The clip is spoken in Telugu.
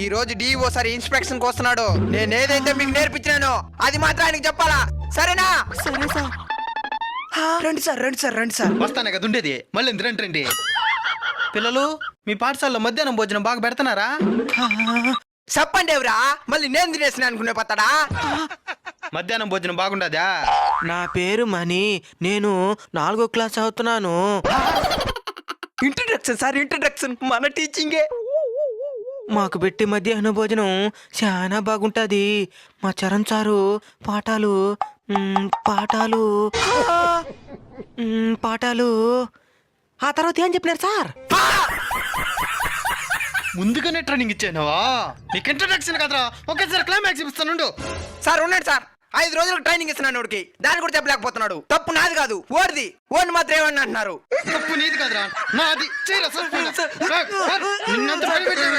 ఈ రోజు డిఓ సార్ ఇన్స్పెక్షన్ కి వస్తున్నాడు. నేను ఏదైతే మీకు నేర్పించానో అది మాత్రం ఆయనకి చెప్పాలా, సరేనా? సరే సార్. రండి సార్, రండి సార్, రండి సార్. వస్తానే కదా ఉండేది, మళ్ళీ రండి రండి. పిల్లలు, మీ పాఠశాలలో మధ్యాహ్నం భోజనం బాగా పెడతానారా? చెప్పండి ఎవరా, మళ్ళీ నేను తినేసిన అనుకునే పత్తాడా? మధ్యాహ్నం భోజనం బాగుండదా? నా పేరు మణి, నేను 4వ క్లాస్ చదువుతున్నాను. ఇంట్రడక్షన్ సార్, ఇంట్రడక్షన్ మన టీచింగే. మాకు పెట్టి మధ్యాహ్న భోజనం చాలా బాగుంటది. మా చరణ్ సారు పాఠాలు పాఠాలు పాఠాలు ఆ తర్వాత ఏం చెప్పినారు సార్? ముందుగానే ట్రైనింగ్ ఇచ్చానవా? నీకు ఇంట్రడక్షన్ కదరా, ఒకేసారి క్లైమాక్స్ ఇస్తానుండు. సార్ ఉన్నాడు సార్, 5 రోజులకు ట్రైనింగ్ ఇస్తున్నాను వాడికి, దాన్ని కూడా చెప్పలేకపోతున్నాడు. తప్పు నాది కాదు, ఓడిది. ఓడిని మాత్రం ఏమన్నా అంటున్నారు? తప్పు నీది కదరా, నాది. చేయరా సార్, నిన్నంత భయపెట్టాను.